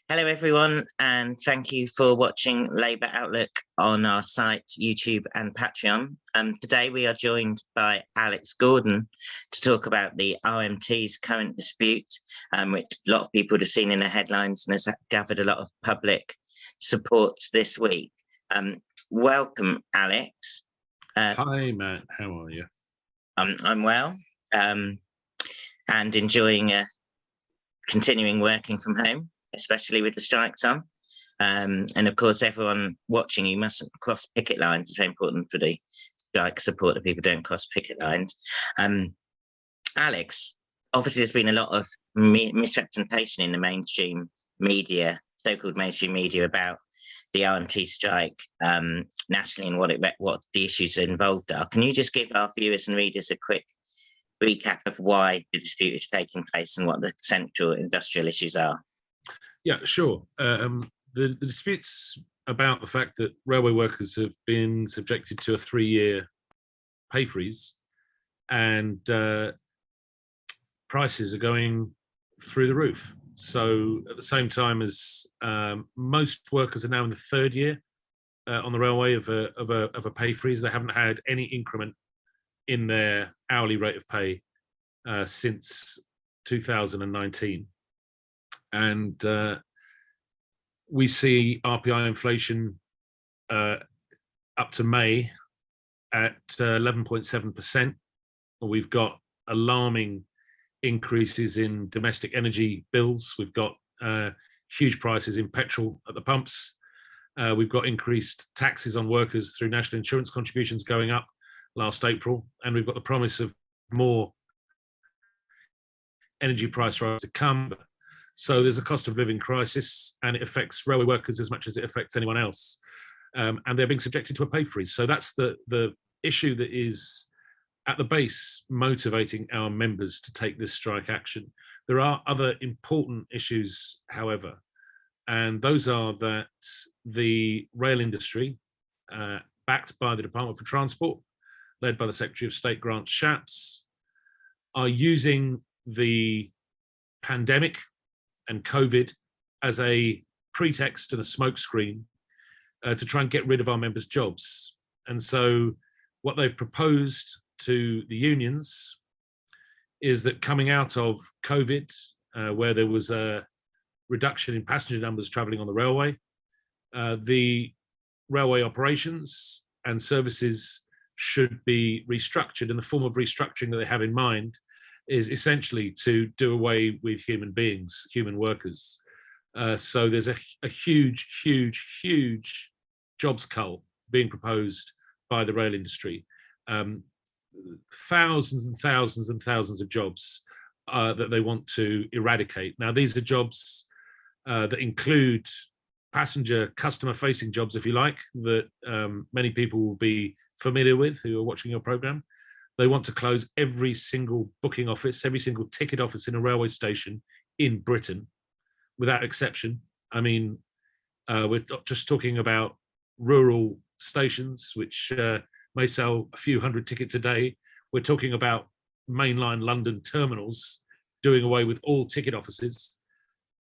Hello, everyone, and thank you for watching Labour Outlook on our site, YouTube, and Patreon. Today, we are joined by Alex Gordon to talk about the RMT's current dispute, which a lot of people have seen in the headlines and has gathered a lot of public support this week. Welcome, Alex. Hi, Matt. How are you? I'm well, and enjoying continuing working from home, especially with the strikes on. And of course, everyone watching, you mustn't cross picket lines. It's very important for the strike support that people don't cross picket lines. Alex, obviously there's been a lot of misrepresentation in the mainstream media, so-called mainstream media, about the RMT strike nationally and what the issues involved are. Can you just give our viewers and readers a quick recap of why the dispute is taking place and what the central industrial issues are? Yeah, sure. The dispute's about the fact that railway workers have been subjected to a 3-year pay freeze, and prices are going through the roof. So at the same time as most workers are now in the 3rd year on the railway of a pay freeze, they haven't had any increment in their hourly rate of pay since 2019. And we see RPI inflation up to May at 11.7%. We've got alarming increases in domestic energy bills. We've got huge prices in petrol at the pumps. We've got increased taxes on workers through national insurance contributions going up last April, and we've got the promise of more energy price rise to come. So there's a cost of living crisis, and it affects railway workers as much as it affects anyone else. And they're being subjected to a pay freeze. So that's the issue that is at the base motivating our members to take this strike action. There are other important issues, however, and those are that the rail industry, backed by the Department for Transport, led by the Secretary of State Grant Shapps, are using the pandemic and COVID as a pretext and a smokescreen to try and get rid of our members' jobs. And so what they've proposed to the unions is that coming out of COVID, where there was a reduction in passenger numbers travelling on the railway, the railway operations and services should be restructured, and the form of restructuring that they have in mind is essentially to do away with human beings, human workers. So there's a huge jobs cull being proposed by the rail industry. Thousands and thousands and thousands of jobs that they want to eradicate. Now, these are jobs that include passenger customer-facing jobs, if you like, that many people will be familiar with who are watching your program. They want to close every single booking office, every single ticket office in a railway station in Britain, without exception. I mean, we're not just talking about rural stations, which may sell a few hundred tickets a day. We're talking about mainline London terminals doing away with all ticket offices.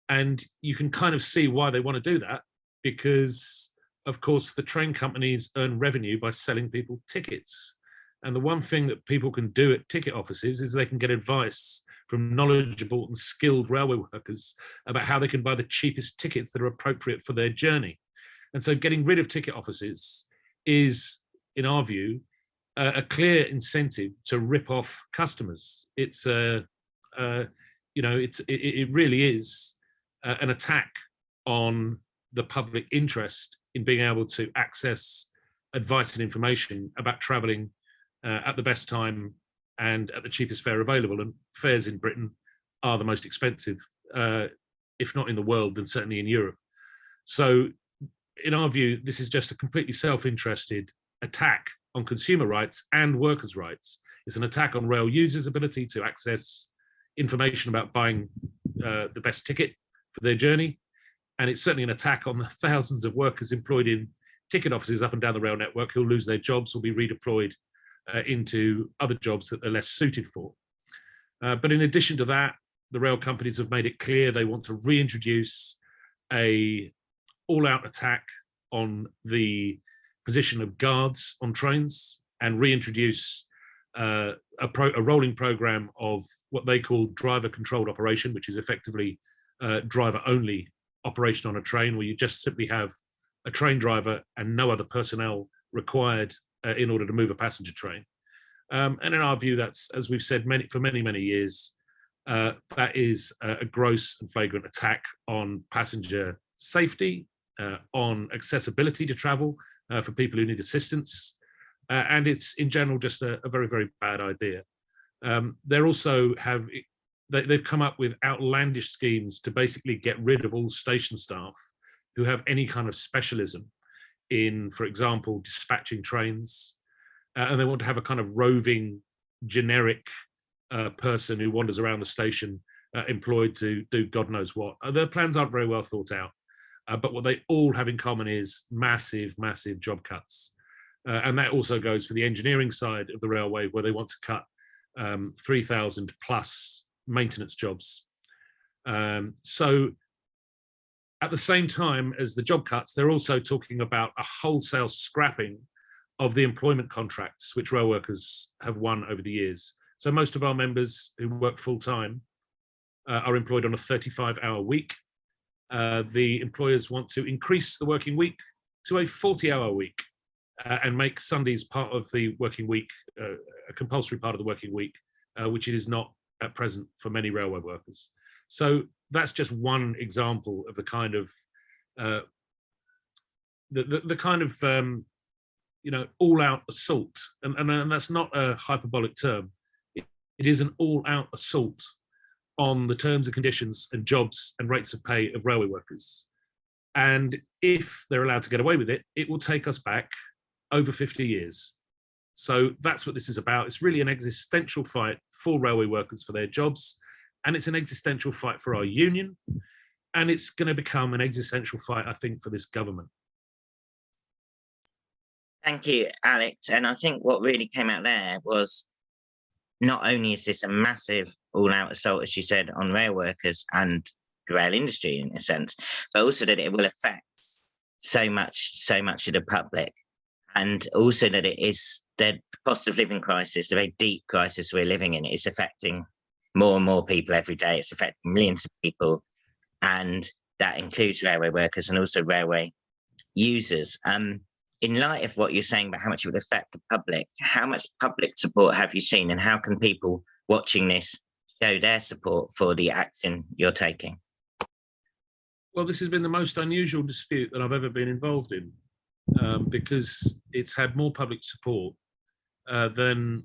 And you can kind of see why they want to do that, because, of course, the train companies earn revenue by selling people tickets. And the one thing that people can do at ticket offices is they can get advice from knowledgeable and skilled railway workers about how they can buy the cheapest tickets that are appropriate for their journey. And so getting rid of ticket offices is, in our view, a clear incentive to rip off customers. It's it really is an attack on the public interest in being able to access advice and information about travelling at the best time and at the cheapest fare available. And fares in Britain are the most expensive, if not in the world, then certainly in Europe. So in our view, this is just a completely self-interested attack on consumer rights and workers' rights. It's an attack on rail users' ability to access information about buying the best ticket for their journey. And it's certainly an attack on the thousands of workers employed in ticket offices up and down the rail network who'll lose their jobs or be redeployed into other jobs that they're less suited for. But in addition to that, the rail companies have made it clear they want to reintroduce a all-out attack on the position of guards on trains and reintroduce a rolling program of what they call driver-controlled operation, which is effectively driver-only operation on a train, where you just simply have a train driver and no other personnel required in order to move a passenger train. And in our view, that's, as we've said for many years, that is a gross and flagrant attack on passenger safety, on accessibility to travel for people who need assistance, and it's in general just a very bad idea. They're also they've come up with outlandish schemes to basically get rid of all station staff who have any kind of specialism in, for example, dispatching trains, and they want to have a kind of roving, generic person who wanders around the station, employed to do God knows what. Their plans aren't very well thought out, but what they all have in common is massive job cuts. And that also goes for the engineering side of the railway, where they want to cut 3,000 plus maintenance jobs. So at the same time as the job cuts, they're also talking about a wholesale scrapping of the employment contracts which rail workers have won over the years. So most of our members who work full-time are employed on a 35-hour week. The employers want to increase the working week to a 40-hour week and make Sundays part of the working week, a compulsory part of the working week, which it is not at present for many railway workers. So that's just one example of the kind of all-out assault, and that's not a hyperbolic term. It is an all-out assault on the terms and conditions and jobs and rates of pay of railway workers. And if they're allowed to get away with it, it will take us back over 50 years. So that's what this is about. It's really an existential fight for railway workers for their jobs, and it's an existential fight for our union, and it's going to become an existential fight, I think, for this government. Thank you, Alex. And I think what really came out there was, not only is this a massive all-out assault, as you said, on rail workers and the rail industry in a sense, but also that it will affect so much of the public, and also that it is the cost of living crisis, the very deep crisis we're living in, is affecting more and more people every day. It's affecting millions of people, and that includes railway workers and also railway users. In light of what you're saying about how much it would affect the public, how much public support have you seen, and how can people watching this show their support for the action you're taking? Well, this has been the most unusual dispute that I've ever been involved in, because it's had more public support than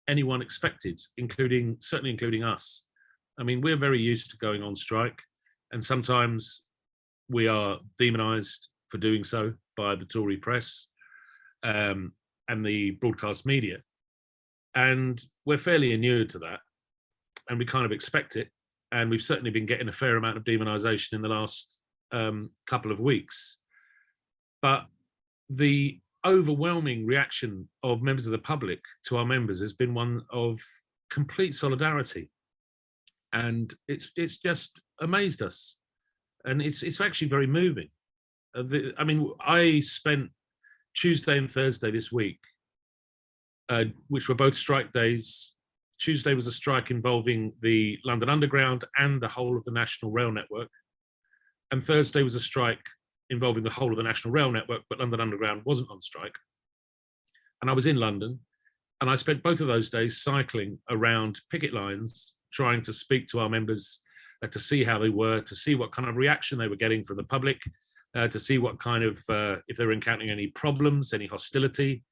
anyone expected, certainly including us. I mean, we're very used to going on strike, and sometimes we are demonized for doing so by the Tory press and the broadcast media. And we're fairly inured to that, and we kind of expect it. And we've certainly been getting a fair amount of demonization in the last couple of weeks. But the overwhelming reaction of members of the public to our members has been one of complete solidarity. And it's just amazed us. And it's actually very moving. I mean, I spent Tuesday and Thursday this week, which were both strike days. Tuesday was a strike involving the London Underground and the whole of the National Rail Network. And Thursday was a strike involving the whole of the National Rail Network, but London Underground wasn't on strike. And I was in London, and I spent both of those days cycling around picket lines, trying to speak to our members, to see how they were, to see what kind of reaction they were getting from the public, to see what kind of, if they were encountering any problems, any hostility.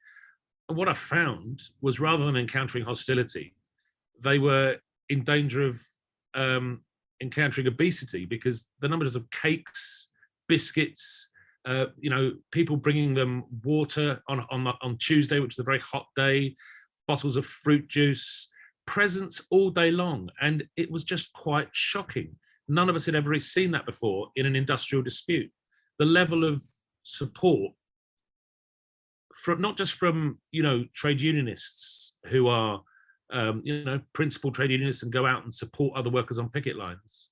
And what I found was, rather than encountering hostility, they were in danger of encountering obesity, because the numbers of cakes, biscuits, people bringing them water on Tuesday, which is a very hot day, bottles of fruit juice, presents all day long. And it was just quite shocking. None of us had ever seen that before in an industrial dispute. The level of support, not just from trade unionists who are principal trade unionists and go out and support other workers on picket lines,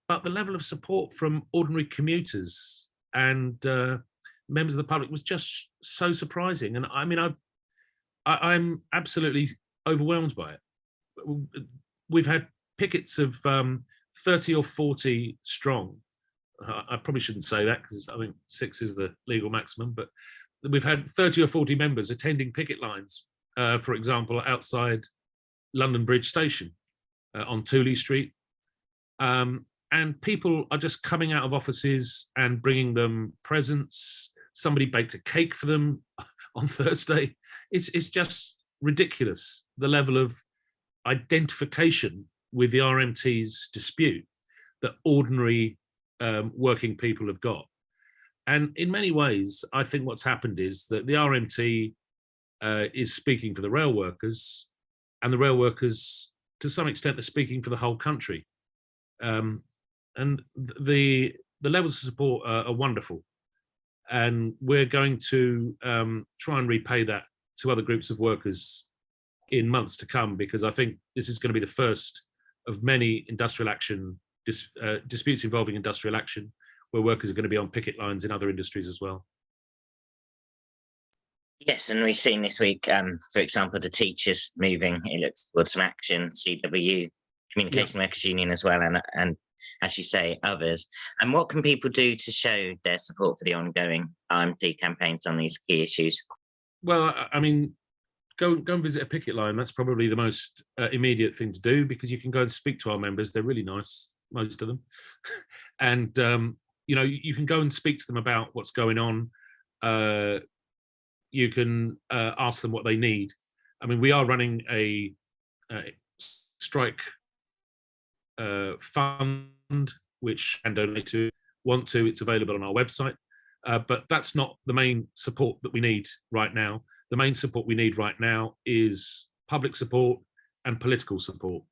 but the level of support from ordinary commuters and members of the public was just so surprising. And I mean, I'm absolutely overwhelmed by it. We've had pickets of 30 or 40 strong. I probably shouldn't say that because I think 6 is the legal maximum, but we've had 30 or 40 members attending picket lines, for example, outside London Bridge Station on Tooley Street. And people are just coming out of offices and bringing them presents. Somebody baked a cake for them on Thursday. It's just ridiculous, the level of identification with the RMT's dispute that ordinary working people have got. And in many ways, I think what's happened is that the RMT is speaking for the rail workers, and the rail workers, to some extent, are speaking for the whole country. And the levels of support are wonderful. And we're going to try and repay that to other groups of workers in months to come, because I think this is going to be the first of many industrial action disputes involving industrial action, where workers are going to be on picket lines in other industries as well. Yes, and we've seen this week, for example, the teachers moving, it looks, towards some action, CWU, Communication Workers Union as well, and as you say, others. And what can people do to show their support for the ongoing RMT campaigns on these key issues? Well, I mean, go and visit a picket line. That's probably the most immediate thing to do, because you can go and speak to our members. They're really nice, most of them. And, you know, you can go and speak to them about what's going on. You can ask them what they need. I mean, we are running a strike fund, which can donate to. Want to, it's available on our website. But that's not the main support that we need right now. The main support we need right now is public support and political support.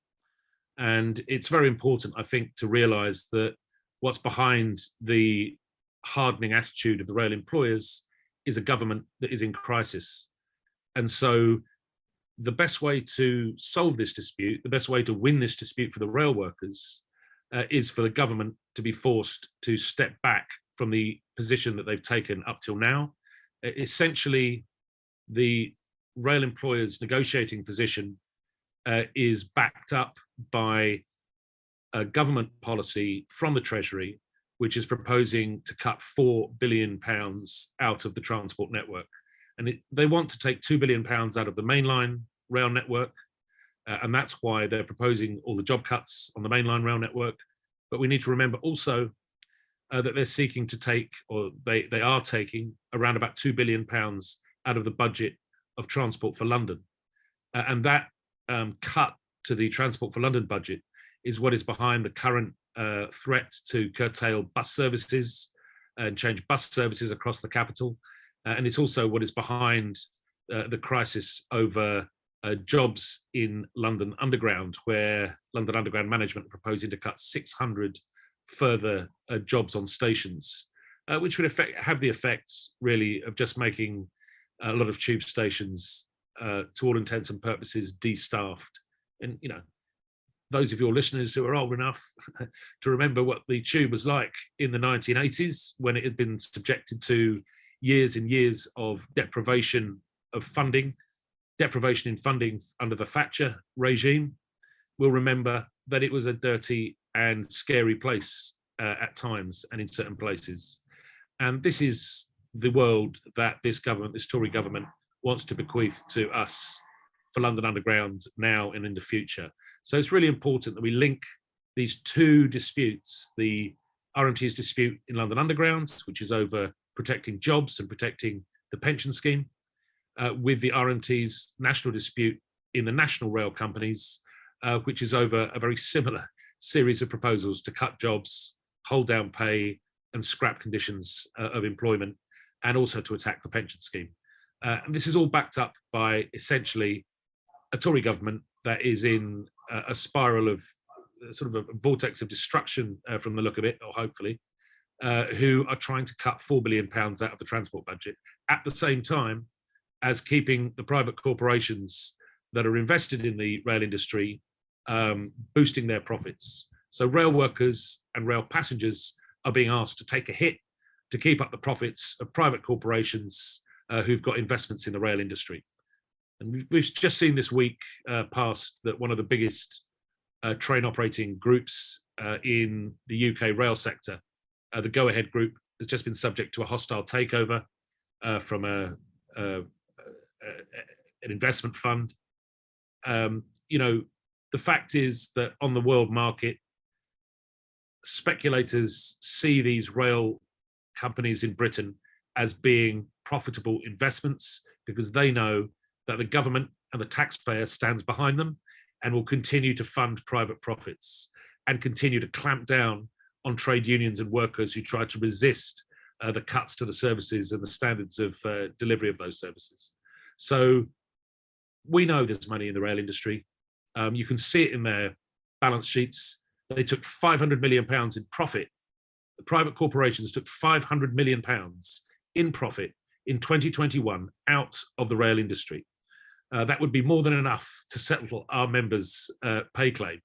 And it's very important, I think, to realise that what's behind the hardening attitude of the rail employers is a government that is in crisis. And so the best way to solve this dispute, the best way to win this dispute for the rail workers is for the government to be forced to step back from the position that they've taken up till now. Essentially, the rail employers' negotiating position is backed up by a government policy from the Treasury, which is proposing to cut £4 billion out of the transport network. And they want to take £2 billion out of the mainline rail network. And that's why they're proposing all the job cuts on the mainline rail network. But we need to remember also that they're seeking to take, or they are taking, around about £2 billion out of the budget of Transport for London. And that cut to the Transport for London budget is what is behind the current threat to curtail bus services and change bus services across the capital. And it's also what is behind the crisis over jobs in London Underground, where London Underground management are proposing to cut 600 further jobs on stations, which would have the effect, really, of just making a lot of tube stations, to all intents and purposes, de-staffed. And, you know, those of your listeners who are old enough to remember what the tube was like in the 1980s, when it had been subjected to years and years of deprivation of funding, deprivation in funding under the Thatcher regime, will remember that it was a dirty and scary place at times and in certain places. And this is the world that this government, this Tory government, wants to bequeath to us for London Underground now and in the future. So it's really important that we link these two disputes, the RMT's dispute in London Underground, which is over protecting jobs and protecting the pension scheme, with the RMT's national dispute in the national rail companies, which is over a very similar series of proposals to cut jobs, hold down pay and scrap conditions of employment, and also to attack the pension scheme. And this is all backed up by essentially a Tory government that is in a spiral of sort of a vortex of destruction from the look of it, or hopefully, who are trying to cut £4 billion out of the transport budget at the same time as keeping the private corporations that are invested in the rail industry boosting their profits. So rail workers and rail passengers are being asked to take a hit to keep up the profits of private corporations who've got investments in the rail industry. And we've just seen this week past that one of the biggest train operating groups in the UK rail sector, the Go Ahead Group, has just been subject to a hostile takeover from an investment fund. The fact is that on the world market, speculators see these rail companies in Britain as being profitable investments because they know that the government and the taxpayer stands behind them and will continue to fund private profits and continue to clamp down on trade unions and workers who try to resist the cuts to the services and the standards of delivery of those services. So we know there's money in the rail industry. You can see it in their balance sheets. They took £500 million in profit. The private corporations took £500 million in profit in 2021 out of the rail industry. That would be more than enough to settle our members' pay claim.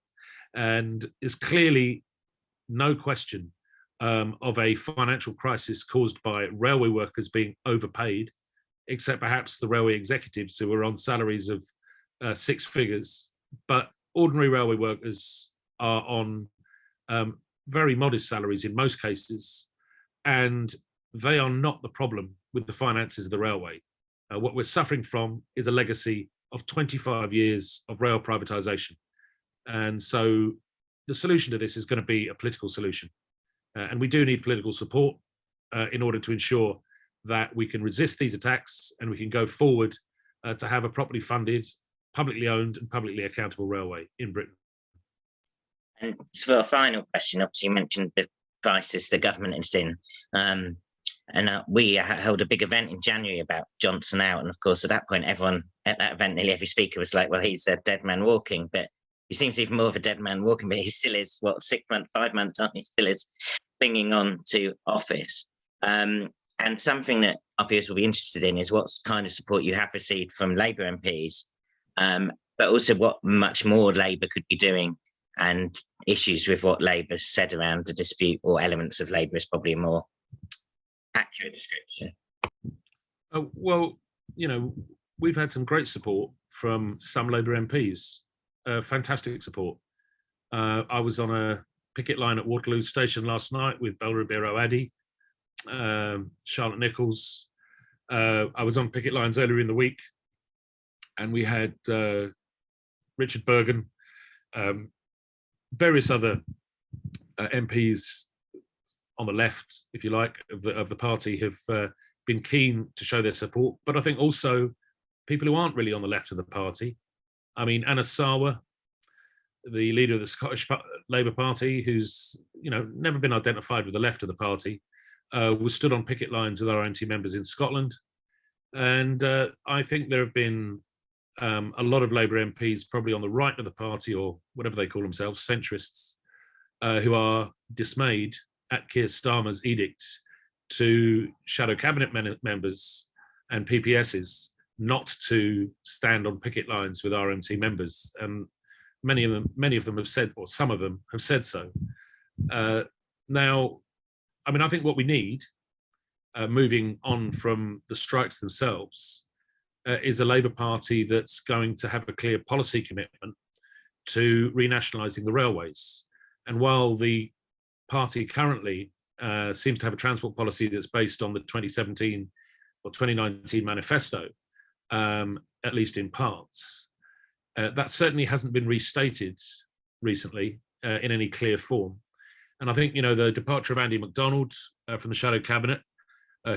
And there's clearly no question of a financial crisis caused by railway workers being overpaid, except perhaps the railway executives who are on salaries of 6 figures. But ordinary railway workers are on very modest salaries in most cases, and they are not the problem with the finances of the railway. What we're suffering from is a legacy of 25 years of rail privatisation. And so the solution to this is going to be a political solution. And we do need political support in order to ensure that we can resist these attacks and we can go forward to have a properly funded, publicly owned and publicly accountable railway in Britain. And for a final question, obviously you mentioned the crisis the government is in. We held a big event in January about Johnson out. And of course, at that point, everyone at that event, nearly every speaker was like, well, he's a dead man walking. But he seems even more of a dead man walking, but he still is, 5 months on, he still is clinging on to office. And something that our viewers will be interested in is what kind of support you have received from Labour MPs, but also what much more Labour could be doing, and issues with what Labour said around the dispute, or elements of Labour is probably a more accurate description. Well, we've had some great support from some Labour MPs, fantastic support. I was on a picket line at Waterloo Station last night with Belribeiro Addy, Charlotte Nichols. I was on picket lines earlier in the week, and we had Richard Bergen, various other MPs on the left, if you like, of the party have been keen to show their support. But I think also people who aren't really on the left of the party. I mean, Anna Sarwar, the leader of the Scottish Labour Party, who's never been identified with the left of the party, was stood on picket lines with RMT members in Scotland. And I think there have been a lot of Labour MPs, probably on the right of the party, or whatever they call themselves, centrists, who are dismayed at Keir Starmer's edict to shadow cabinet members and PPSs not to stand on picket lines with RMT members. And many of them have said, or some of them have said so. Now, I mean, I think what we need, moving on from the strikes themselves, is a Labour Party that's going to have a clear policy commitment to renationalising the railways. And while the party currently seems to have a transport policy that's based on the 2017 or 2019 manifesto, at least in parts, that certainly hasn't been restated recently in any clear form. And I think, the departure of Andy MacDonald from the shadow cabinet,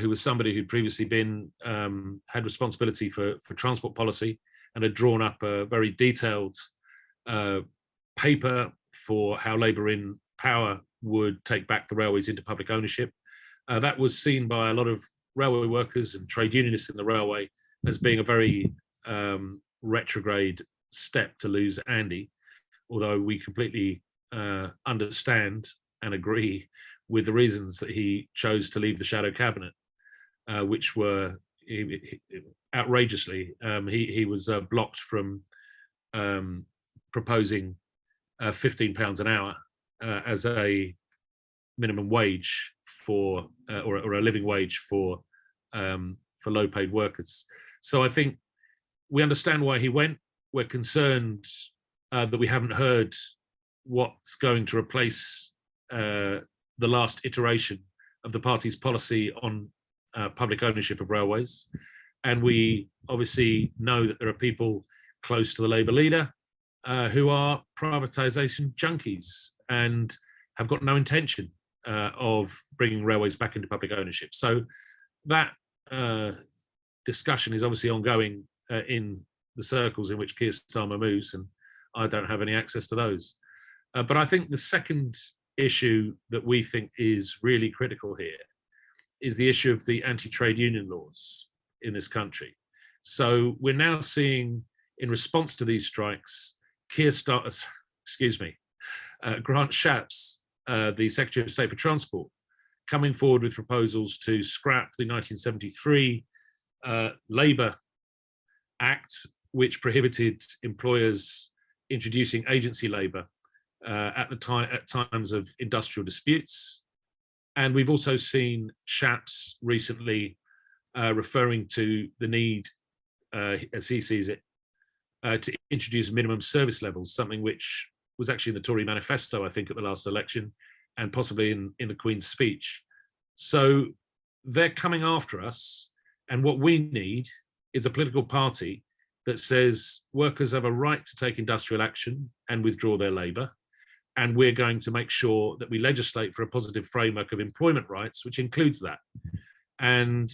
who was somebody who'd previously been had responsibility for transport policy and had drawn up a very detailed paper for how Labour in power would take back the railways into public ownership. That was seen by a lot of railway workers and trade unionists in the railway as being a very retrograde step to lose Andy, although we completely understand and agree with the reasons that he chose to leave the shadow cabinet, which were outrageously. He was blocked from proposing £15 an hour as a minimum wage for or a living wage for low-paid workers. So I think we understand why he went. We're concerned that we haven't heard what's going to replace the last iteration of the party's policy on public ownership of railways. And we obviously know that there are people close to the Labour leader who are privatisation junkies and have got no intention of bringing railways back into public ownership. So that discussion is obviously ongoing in the circles in which Keir Starmer moves, and I don't have any access to those. But I think the second issue that we think is really critical here is the issue of the anti-trade union laws in this country. So we're now seeing, in response to these strikes, Grant Shapps, the Secretary of State for Transport, coming forward with proposals to scrap the 1973 Labour Act, which prohibited employers introducing agency labour at times of industrial disputes. And we've also seen Shapps recently referring to the need, as he sees it, to introduce minimum service levels, something which was actually in the Tory manifesto, I think, at the last election, and possibly in the Queen's speech. So they're coming after us, and what we need is a political party that says workers have a right to take industrial action and withdraw their labour, and we're going to make sure that we legislate for a positive framework of employment rights, which includes that. And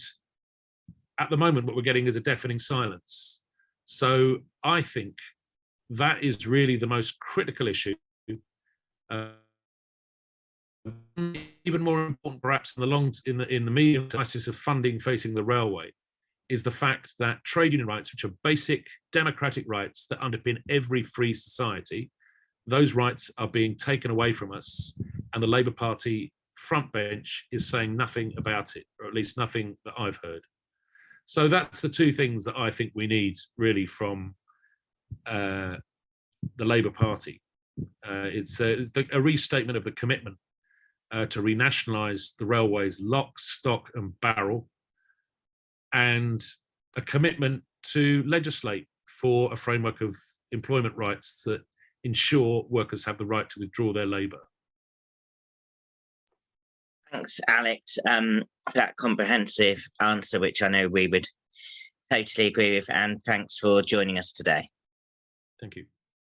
at the moment, what we're getting is a deafening silence. So I think that is really the most critical issue. Even more important, perhaps, in the medium crisis of funding facing the railway, is the fact that trade union rights, which are basic democratic rights that underpin every free society, those rights are being taken away from us, and the Labour Party front bench is saying nothing about it, or at least nothing that I've heard. So that's the two things that I think we need really from the Labour Party. It's a restatement of the commitment to renationalise the railways lock, stock and barrel, and a commitment to legislate for a framework of employment rights that ensure workers have the right to withdraw their labour. Thanks, Alex, for that comprehensive answer, which I know we would totally agree with, and thanks for joining us today. Thank you.